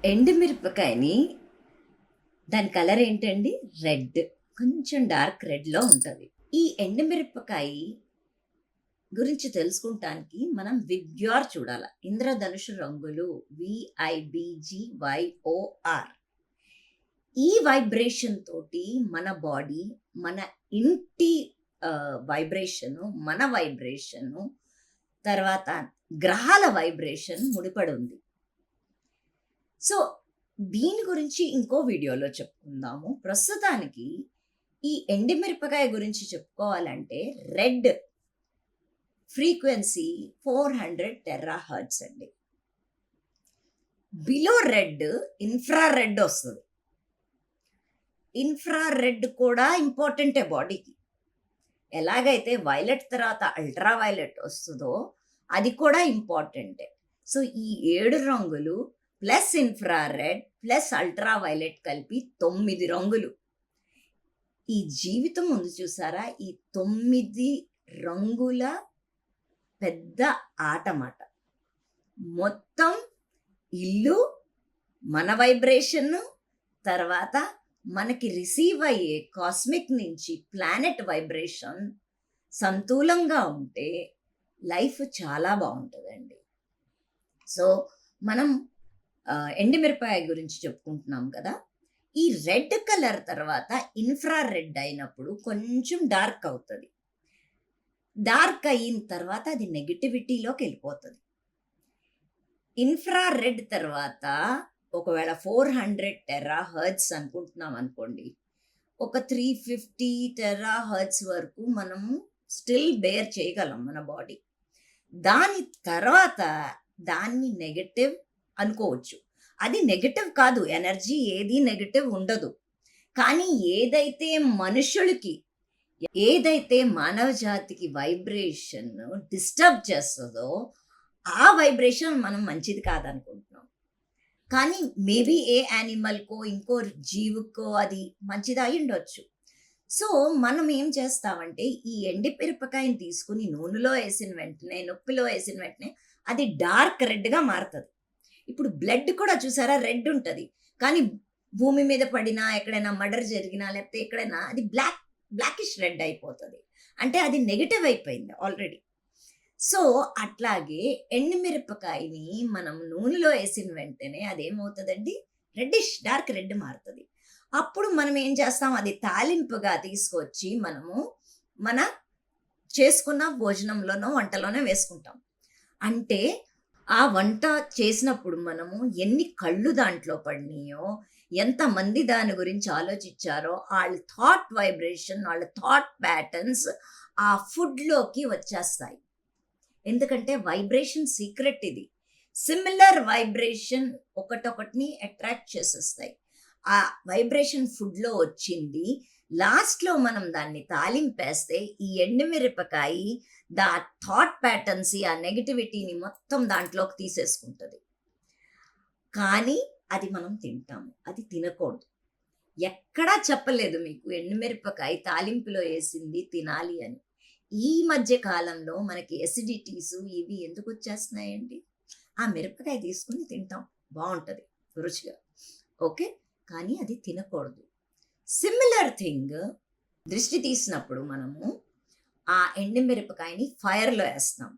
ఎండుమిరపకాయని దాని కలర్ ఏంటండి? రెడ్. కొంచెం డార్క్ రెడ్‌లో ఉంటది. ఈ ఎండుమిరపకాయ గురించి తెలుసుకుంటానికి మనం విబ్గ్యోర్ చూడాల. ఇంద్రధనుషు రంగులు VIBGYOR. ఈ వైబ్రేషన్ తోటి మన బాడీ, మన ఇంటి వైబ్రేషను, మన వైబ్రేషను, తర్వాత గ్రహాల వైబ్రేషన్ ముడిపడి ఉంది. సో, దీని గురించి ఇంకో వీడియోలో చెప్పుకుందాము. ప్రస్తుతానికి ఈ ఎండుమిరపకాయ గురించి చెప్పుకోవాలంటే రెడ్ ఫ్రీక్వెన్సీ 400 టెరాహెర్ట్జ్ అండి. బిలో రెడ్ ఇన్ఫ్రారెడ్ వస్తది. ఇన్ఫ్రారెడ్ కూడా ఇంపార్టెంటే బాడీకి. ఎలాగైతే వైలెట్ తర్వాత అల్ట్రా వైలెట్ వస్తుందో అది కూడా ఇంపార్టెంటే. సో, ఈ 7 రంగులు plus infrared plus ultra violet కలిపి 9 రంగులు. ఈ జీవితం ఉంది చూసారా? ఈ 9 రంగుల పెద్ద ఆటమాట. మొత్తం ఇల్లు, మన వైబ్రేషన్, తర్వాత మనకి రిసీవ్ అయ్యే కాస్మిక్ నుంచి ప్లానెట్ వైబ్రేషన్ సంతూలంగా ఉంటే లైఫ్ చాలా బాగుంటుందండి. సో, మనం ఎండుమిరపకాయ గురించి చెప్పుకుంటున్నాం కదా. ఈ రెడ్ కలర్ తర్వాత ఇన్ఫ్రారెడ్ అయినప్పుడు కొంచెం డార్క్ అవుతుంది. డార్క్ అయిన తర్వాత అది నెగటివిటీలోకి వెళ్ళిపోతుంది. ఇన్ఫ్రారెడ్ తర్వాత ఒకవేళ 400 టెరాహెర్ట్జ్ అనుకుంటున్నాం అనుకోండి, ఒక 350 టెరాహెర్ట్జ్ వరకు మనము స్టిల్ బేర్ చేయగలం మన బాడీ. దాని తర్వాత దాన్ని నెగటివ్ అనుకోవచ్చు. అది నెగటివ్ కాదు, ఎనర్జీ ఏది నెగటివ్ ఉండదు. కానీ ఏదైతే మనుషులకి, ఏదైతే మానవ జాతికి వైబ్రేషన్ డిస్టర్బ్ చేస్తుందో ఆ వైబ్రేషన్ మనం మంచిది కాదనుకుంటున్నాం. కానీ మేబీ ఏ యానిమల్కో ఇంకో జీవుకో అది మంచిది అయి ఉండొచ్చు. సో, మనం ఏం చేస్తామంటే ఈ ఎండుమిరపకాయని తీసుకుని నూనెలో వేసిన వెంటనే, నొప్పిలో వేసిన వెంటనే అది డార్క్ రెడ్‌గా మారుతుంది. ఇప్పుడు బ్లడ్ కూడా చూసారా రెడ్ ఉంటుంది. కానీ భూమి మీద పడినా, ఎక్కడైనా మర్డర్ జరిగినా, లేకపోతే ఎక్కడైనా అది బ్లాకిష్ రెడ్ అయిపోతుంది. అంటే అది నెగటివ్ అయిపోయింది ఆల్రెడీ. సో, అట్లాగే ఎండుమిరపకాయని మనం నూనెలో వేసిన వెంటనే అదేమవుతుందండి, డార్క్ రెడ్ మారుతుంది. అప్పుడు మనం ఏం చేస్తాం, అది తాలింపుగా తీసుకొచ్చి మనము మన చేసుకున్న భోజనంలోనో వంటలోనో వేసుకుంటాం. అంటే ఆ వంట చేసినప్పుడు మనము ఎన్ని కళ్ళు దాంట్లో పడినాయో, ఎంతమంది దాని గురించి ఆలోచించారో, వాళ్ళ థాట్ వైబ్రేషన్, వాళ్ళ థాట్ ప్యాటర్న్స్ ఆ ఫుడ్లోకి వచ్చేస్తాయి. ఎందుకంటే వైబ్రేషన్ సీక్రెట్ ఇది. సిమిలర్ వైబ్రేషన్ ఒకటొకటిని అట్రాక్ట్ చేసేస్తాయి. ఆ వైబ్రేషన్ ఫుడ్లో వచ్చింది. లాస్ట్లో మనం దాన్ని తాలింపేస్తే ఈ ఎండుమిరపకాయ దా థాట్ ప్యాటర్న్స్, ఆ నెగటివిటీని మొత్తం దాంట్లోకి తీసేసుకుంటుంది. కానీ అది మనం తింటాము, అది తినకూడదు. ఎక్కడా చెప్పలేదు మీకు ఎండుమిరపకాయ తాలింపులో వేసింది తినాలి అని. ఈ మధ్య కాలంలో మనకి ఎసిడిటీస్ ఇవి ఎందుకు వచ్చేస్తున్నాయండి? ఆ మిరపకాయ తీసుకుని తింటాం, బాగుంటుంది రుచిగా, ఓకే. కానీ అది తినకూడదు. సిమిలర్ థింగ్, దృష్టి తీసినప్పుడు మనము ఆ ఎండుమిరపకాయని ఫైర్లో వేస్తాం.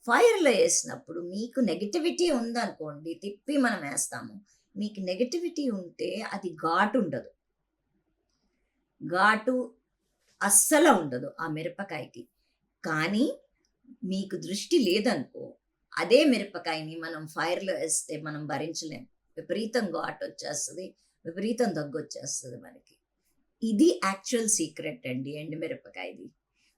ఫైర్లో వేసినప్పుడు మీకు నెగటివిటీ ఉందనుకోండి, తిప్పి మనం వేస్తాము. మీకు నెగటివిటీ ఉంటే అది ఘాటు ఉండదు, ఘాటు అస్సలు ఉండదు ఆ మిరపకాయకి. కానీ మీకు దృష్టి లేదనుకో, అదే మిరపకాయని మనం ఫైర్లో వేస్తే మనం భరించలేం. విపరీతం ఘాటు వచ్చేస్తుంది, విపరీతం దగ్గు వచ్చేస్తుంది మనకి. ఇది యాక్చువల్ సీక్రెట్ అండి ఎండుమిరపకాయది.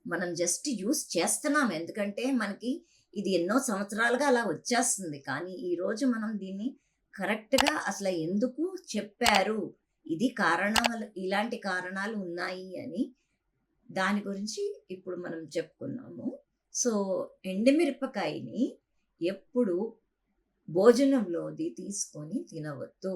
మనం జస్ట్ యూస్ చేస్తున్నాం, ఎందుకంటే మనకి ఇది ఎన్నో సంవత్సరాలుగా అలా వచ్చేస్తుంది. కానీ ఈరోజు మనం దీన్ని కరెక్ట్గా అసలు ఎందుకు చెప్పారు, ఇది కారణాలు, ఇలాంటి కారణాలు ఉన్నాయి అని దాని గురించి ఇప్పుడు మనం చెప్పుకున్నాము. సో, ఎండుమిరపకాయని ఎప్పుడు భోజనంలోది తీసుకొని తినవద్దు.